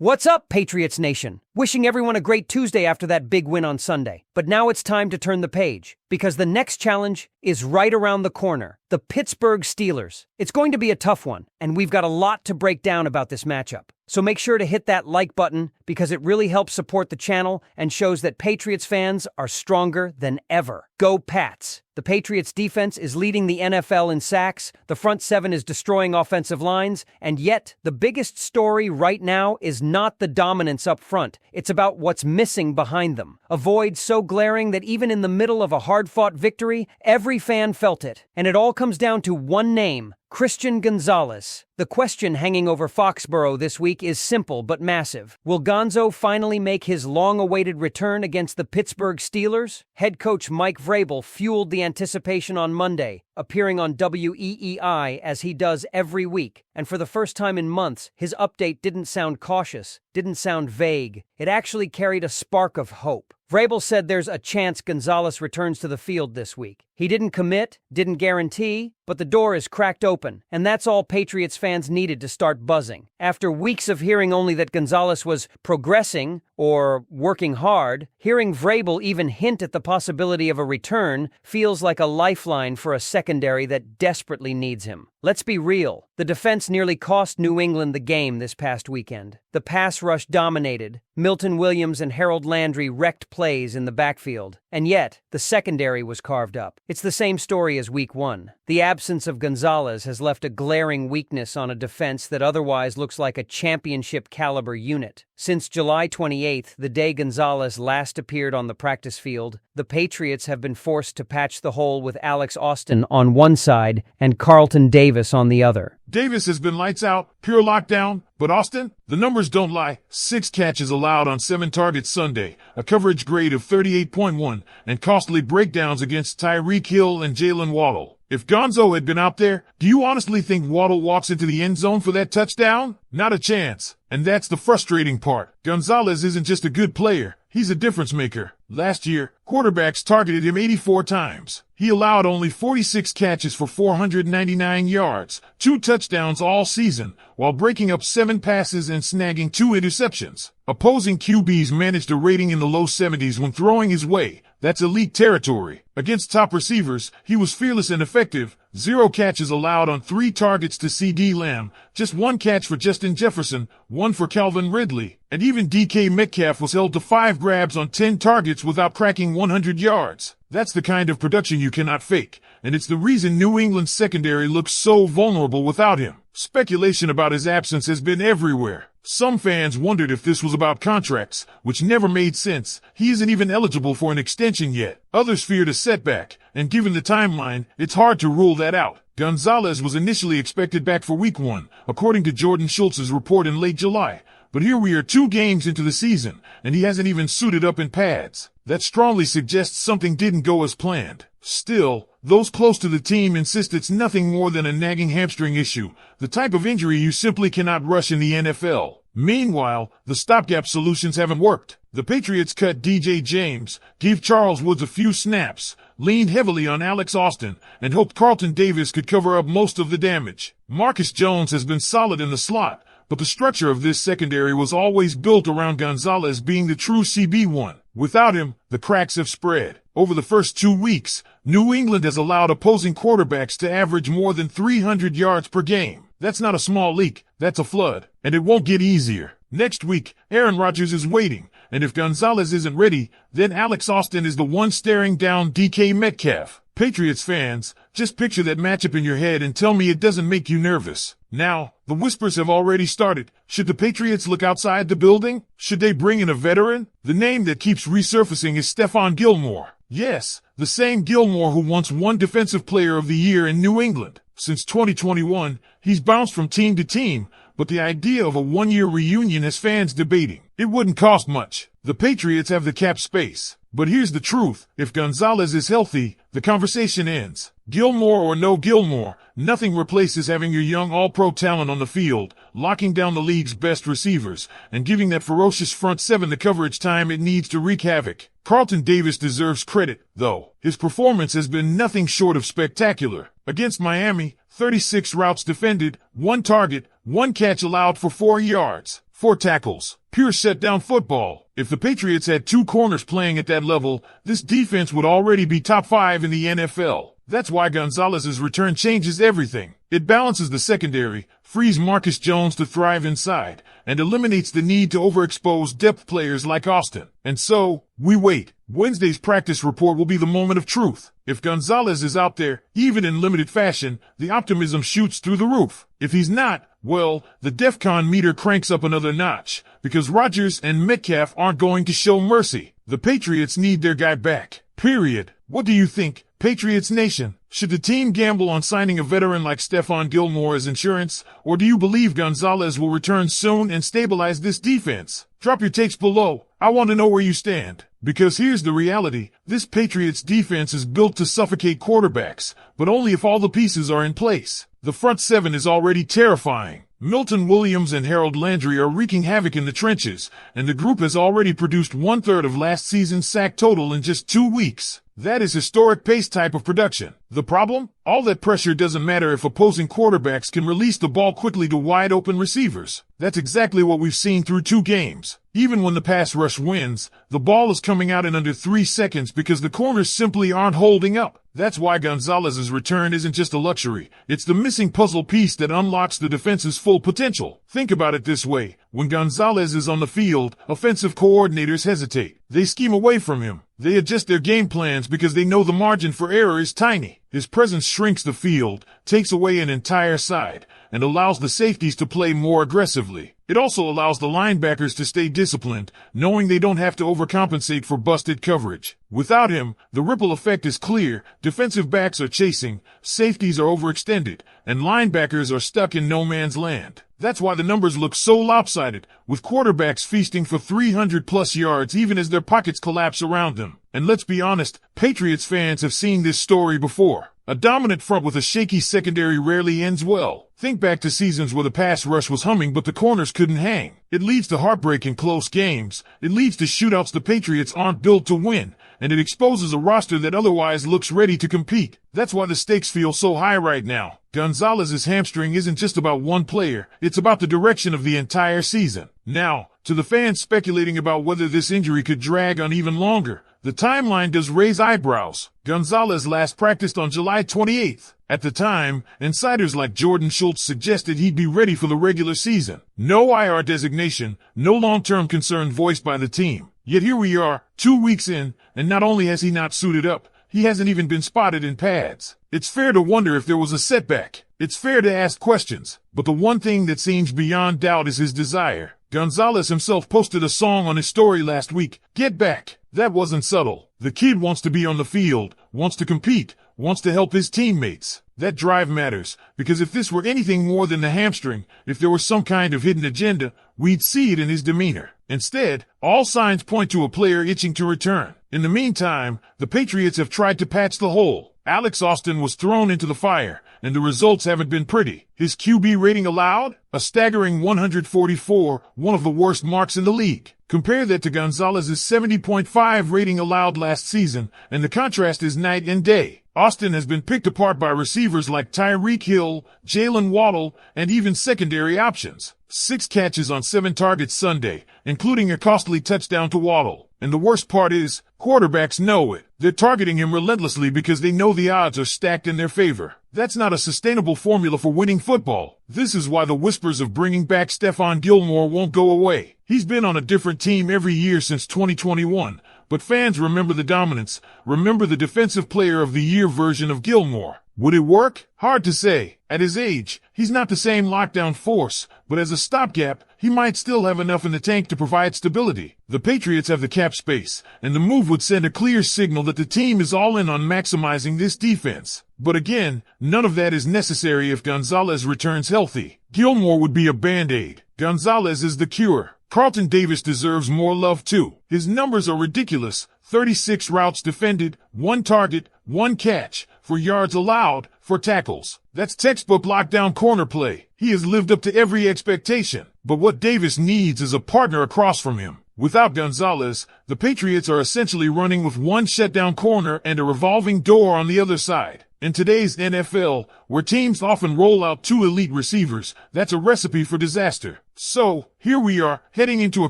What's up, Patriots Nation? Wishing everyone a great Tuesday after that big win on Sunday. But now it's time to turn the page, because the next challenge is right around the corner. The Pittsburgh Steelers. It's going to be a tough one, and we've got a lot to break down about this matchup. So make sure to hit that like button, because it really helps support the channel and shows that Patriots fans are stronger than ever. Go Pats! The Patriots defense is leading the NFL in sacks, the front seven is destroying offensive lines, and yet the biggest story right now is not the dominance up front. It's about what's missing behind them. A void so glaring that even in the middle of a hard-fought victory, every fan felt it. And it all comes down to one name: Christian Gonzalez. The question hanging over Foxborough this week is simple but massive. Will Gonzo finally make his long-awaited return against the Pittsburgh Steelers? Head coach Mike Vrabel fueled the anticipation on Monday, appearing on WEEI as he does every week. And for the first time in months, his update didn't sound cautious, didn't sound vague. It actually carried a spark of hope. Vrabel said there's a chance Gonzalez returns to the field this week. He didn't commit, didn't guarantee, but the door is cracked open, and that's all Patriots fans needed to start buzzing. After weeks of hearing only that Gonzalez was progressing or working hard, hearing Vrabel even hint at the possibility of a return feels like a lifeline for a secondary that desperately needs him. Let's be real. The defense nearly cost New England the game this past weekend. The pass rush dominated. Milton Williams and Harold Landry wrecked plays in the backfield. And yet, the secondary was carved up. It's the same story as Week 1. The absence of Gonzalez has left a glaring weakness on a defense that otherwise looks like a championship-caliber unit. Since July 28th, the day Gonzalez last appeared on the practice field, the Patriots have been forced to patch the hole with Alex Austin on one side and Carlton Davis on the other. Davis has been lights out, pure lockdown, but Austin, the numbers don't lie. 6 catches allowed on 7 targets Sunday, a coverage grade of 38.1, and costly breakdowns against Tyreek Hill and Jalen Waddle. If Gonzo had been out there, do you honestly think Waddle walks into the end zone for that touchdown? Not a chance. And that's the frustrating part. Gonzalez isn't just a good player, he's a difference maker. Last year, quarterbacks targeted him 84 times. He allowed only 46 catches for 499 yards, 2 touchdowns all season, while breaking up 7 passes and snagging 2 interceptions. Opposing QBs managed a rating in the low 70s when throwing his way. That's elite territory. Against top receivers, he was fearless and effective. 0 catches allowed on 3 targets to C.D. Lamb, just 1 catch for Justin Jefferson, 1 for Calvin Ridley, and even DK Metcalf was held to 5 grabs on 10 targets without cracking 100 yards. That's the kind of production you cannot fake, and it's the reason New England's secondary looks so vulnerable without him. Speculation about his absence has been everywhere. Some fans wondered if this was about contracts, which never made sense. He isn't even eligible for an extension yet. Others feared a setback, and given the timeline, it's hard to rule that out. Gonzalez was initially expected back for Week 1, according to Jordan Schultz's report in late July. But here we are 2 games into the season, and he hasn't even suited up in pads. That strongly suggests something didn't go as planned. Still, those close to the team insist it's nothing more than a nagging hamstring issue, the type of injury you simply cannot rush in the NFL. Meanwhile, the stopgap solutions haven't worked. The Patriots cut DJ James, gave Charles Woods a few snaps, leaned heavily on Alex Austin, and hoped Carlton Davis could cover up most of the damage. Marcus Jones has been solid in the slot, but the structure of this secondary was always built around Gonzalez being the true CB1. Without him, the cracks have spread. Over the first 2 weeks, New England has allowed opposing quarterbacks to average more than 300 yards per game. That's not a small leak, that's a flood. And it won't get easier. Next week, Aaron Rodgers is waiting, and if Gonzalez isn't ready, then Alex Austin is the one staring down DK Metcalf. Patriots fans, just picture that matchup in your head and tell me it doesn't make you nervous. Now, the whispers have already started. Should the Patriots look outside the building? Should they bring in a veteran? The name that keeps resurfacing is Stephon Gilmore. Yes, the same Gilmore who once won Defensive Player of the Year in New England. Since 2021, he's bounced from team to team, but the idea of a 1-year reunion has fans debating. It wouldn't cost much. The Patriots have the cap space. But here's the truth. If Gonzalez is healthy, the conversation ends. Gilmore or no Gilmore, nothing replaces having your young all-pro talent on the field, locking down the league's best receivers, and giving that ferocious front seven the coverage time it needs to wreak havoc. Carlton Davis deserves credit, though. His performance has been nothing short of spectacular. Against Miami, 36 routes defended, 1 target, 1 catch allowed for 4 yards. 4 tackles. Pure shutdown football. If the Patriots had 2 corners playing at that level, this defense would already be top 5 in the NFL. That's why Gonzalez's return changes everything. It balances the secondary, frees Marcus Jones to thrive inside, and eliminates the need to overexpose depth players like Austin. And so, we wait. Wednesday's practice report will be the moment of truth. If Gonzalez is out there, even in limited fashion, the optimism shoots through the roof. If he's not, well, the DEFCON meter cranks up another notch, because Rodgers and Metcalf aren't going to show mercy. The Patriots need their guy back. Period. What do you think, Patriots Nation? Should the team gamble on signing a veteran like Stephon Gilmore as insurance, or do you believe Gonzalez will return soon and stabilize this defense? Drop your takes below. I want to know where you stand. Because here's the reality. This Patriots defense is built to suffocate quarterbacks, but only if all the pieces are in place. The front seven is already terrifying. Milton Williams and Harold Landry are wreaking havoc in the trenches, and the group has already produced 1/3 of last season's sack total in just 2 weeks. That is historic pace type of production. The problem? All that pressure doesn't matter if opposing quarterbacks can release the ball quickly to wide open receivers. That's exactly what we've seen through 2 games. Even when the pass rush wins, the ball is coming out in under 3 seconds because the corners simply aren't holding up. That's why Gonzalez's return isn't just a luxury. It's the missing puzzle piece that unlocks the defense's full potential. Think about it this way. When Gonzalez is on the field, offensive coordinators hesitate. They scheme away from him. They adjust their game plans because they know the margin for error is tiny. His presence shrinks the field, takes away an entire side, and allows the safeties to play more aggressively. It also allows the linebackers to stay disciplined, knowing they don't have to overcompensate for busted coverage. Without him, the ripple effect is clear. Defensive backs are chasing, safeties are overextended, and linebackers are stuck in no man's land. That's why the numbers look so lopsided, with quarterbacks feasting for 300-plus yards even as their pockets collapse around them. And let's be honest, Patriots fans have seen this story before. A dominant front with a shaky secondary rarely ends well. Think back to seasons where the pass rush was humming but the corners couldn't hang. It leads to heartbreak in close games. It leads to shootouts the Patriots aren't built to win. And it exposes a roster that otherwise looks ready to compete. That's why the stakes feel so high right now. Gonzalez's hamstring isn't just about one player. It's about the direction of the entire season. Now, to the fans speculating about whether this injury could drag on even longer, the timeline does raise eyebrows. Gonzalez last practiced on July 28th. At the time, insiders like Jordan Schultz suggested he'd be ready for the regular season. No IR designation, no long-term concern voiced by the team. Yet here we are, 2 weeks in, and not only has he not suited up, he hasn't even been spotted in pads. It's fair to wonder if there was a setback. It's fair to ask questions. But the one thing that seems beyond doubt is his desire. Gonzalez himself posted a song on his story last week, "Get Back." That wasn't subtle. The kid wants to be on the field, wants to compete, wants to help his teammates. That drive matters, because if this were anything more than the hamstring, if there was some kind of hidden agenda, we'd see it in his demeanor. Instead, all signs point to a player itching to return. In the meantime, the Patriots have tried to patch the hole. Alex Austin was thrown into the fire, and the results haven't been pretty. His QB rating allowed? A staggering 144, one of the worst marks in the league. Compare that to Gonzalez's 70.5 rating allowed last season, and the contrast is night and day. Austin has been picked apart by receivers like Tyreek Hill, Jalen Waddle, and even secondary options. 6 catches on 7 targets Sunday, including a costly touchdown to Waddle. And the worst part is, quarterbacks know it. They're targeting him relentlessly because they know the odds are stacked in their favor. That's not a sustainable formula for winning football. This is why the whispers of bringing back Stephon Gilmore won't go away. He's been on a different team every year since 2021. But fans remember the dominance, remember the defensive player of the year version of Gilmore. Would it work? Hard to say. At his age, he's not the same lockdown force, but as a stopgap, he might still have enough in the tank to provide stability. The Patriots have the cap space, and the move would send a clear signal that the team is all in on maximizing this defense. But again, none of that is necessary if Gonzalez returns healthy. Gilmore would be a band-aid. Gonzalez is the cure. Carlton Davis deserves more love too. His numbers are ridiculous. 36 routes defended, 1 target, 1 catch, for yards allowed, for tackles. That's textbook lockdown corner play. He has lived up to every expectation. But what Davis needs is a partner across from him. Without Gonzalez, the Patriots are essentially running with one shutdown corner and a revolving door on the other side. In today's NFL, where teams often roll out two elite receivers, that's a recipe for disaster. So, here we are, heading into a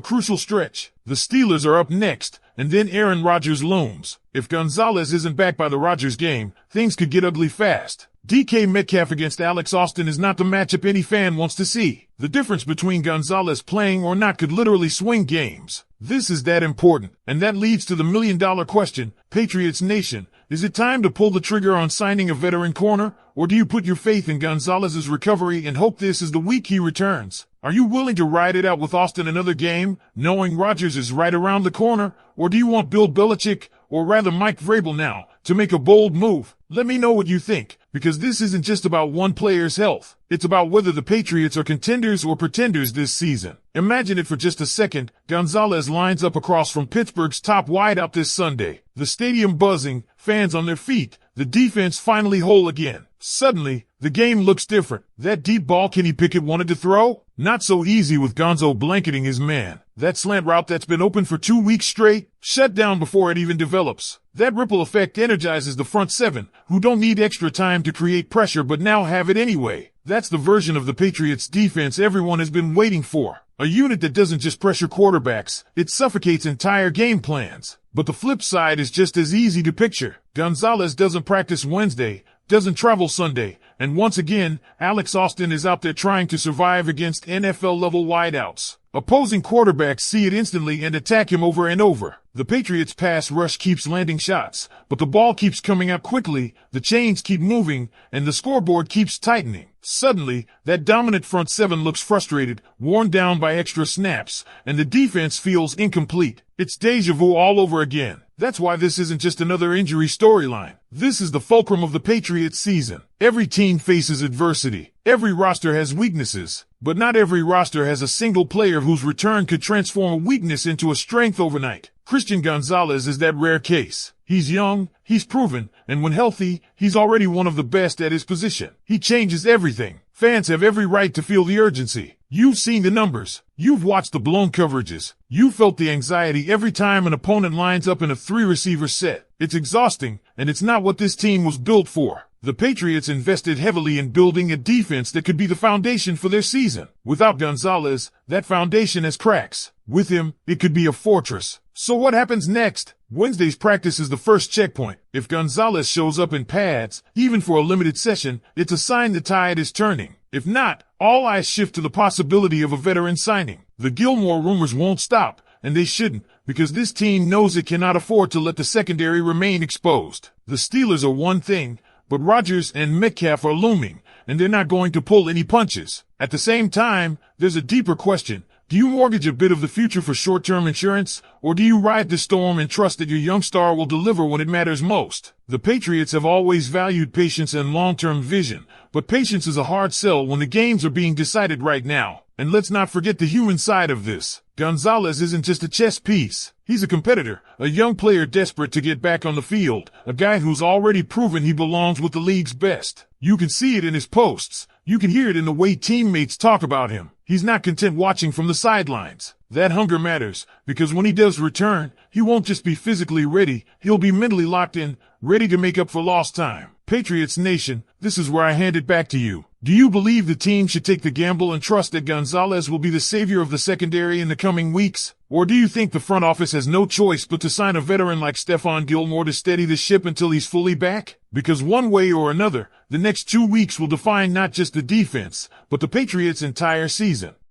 crucial stretch. The Steelers are up next, and then Aaron Rodgers looms. If Gonzalez isn't back by the Rodgers game, things could get ugly fast. DK Metcalf against Alex Austin is not the matchup any fan wants to see. The difference between Gonzalez playing or not could literally swing games. This is that important, and that leads to the million-dollar question, Patriots Nation. Is it time to pull the trigger on signing a veteran corner, or do you put your faith in Gonzalez's recovery and hope this is the week he returns? Are you willing to ride it out with Austin another game, knowing Rodgers is right around the corner, or do you want Bill Belichick, or rather Mike Vrabel now, to make a bold move? Let me know what you think, because this isn't just about one player's health. It's about whether the Patriots are contenders or pretenders this season. Imagine it for just a second. Gonzalez lines up across from Pittsburgh's top wideout this Sunday. The stadium buzzing, fans on their feet, the defense finally whole again. Suddenly, the game looks different. That deep ball Kenny Pickett wanted to throw? Not so easy with Gonzo blanketing his man. That slant route that's been open for 2 weeks straight, shut down before it even develops. That ripple effect energizes the front seven, who don't need extra time to create pressure but now have it anyway. That's the version of the Patriots defense everyone has been waiting for. A unit that doesn't just pressure quarterbacks, it suffocates entire game plans. But the flip side is just as easy to picture. Gonzalez doesn't practice Wednesday, doesn't travel Sunday, and once again, Alex Austin is out there trying to survive against NFL-level wideouts. Opposing quarterbacks see it instantly and attack him over and over. The Patriots' pass rush keeps landing shots, but the ball keeps coming out quickly, the chains keep moving, and the scoreboard keeps tightening. Suddenly, that dominant front seven looks frustrated, worn down by extra snaps, and the defense feels incomplete. It's deja vu all over again. That's why this isn't just another injury storyline. This is the fulcrum of the Patriots season. Every team faces adversity. Every roster has weaknesses. But not every roster has a single player whose return could transform a weakness into a strength overnight. Christian Gonzalez is that rare case. He's young, he's proven, and when healthy, he's already one of the best at his position. He changes everything. Fans have every right to feel the urgency. You've seen the numbers. You've watched the blown coverages. You felt the anxiety every time an opponent lines up in a three-receiver set. It's exhausting, and it's not what this team was built for. The Patriots invested heavily in building a defense that could be the foundation for their season. Without Gonzalez, that foundation has cracks. With him, it could be a fortress. So what happens next? Wednesday's practice is the first checkpoint. If Gonzalez shows up in pads, even for a limited session, it's a sign the tide is turning. If not, all eyes shift to the possibility of a veteran signing. The Gilmore rumors won't stop, and they shouldn't, because this team knows it cannot afford to let the secondary remain exposed. The Steelers are one thing, but Rodgers and Metcalf are looming, and they're not going to pull any punches. At the same time, there's a deeper question. Do you mortgage a bit of the future for short-term insurance, or do you ride the storm and trust that your young star will deliver when it matters most? The Patriots have always valued patience and long-term vision, but patience is a hard sell when the games are being decided right now. And let's not forget the human side of this. Gonzalez isn't just a chess piece. He's a competitor, a young player desperate to get back on the field, a guy who's already proven he belongs with the league's best. You can see it in his posts. You can hear it in the way teammates talk about him. He's not content watching from the sidelines. That hunger matters, because when he does return, he won't just be physically ready, he'll be mentally locked in, ready to make up for lost time. Patriots Nation, this is where I hand it back to you. Do you believe the team should take the gamble and trust that Gonzalez will be the savior of the secondary in the coming weeks? Or do you think the front office has no choice but to sign a veteran like Stephon Gilmore to steady the ship until he's fully back? Because one way or another, the next 2 weeks will define not just the defense, but the Patriots' entire season.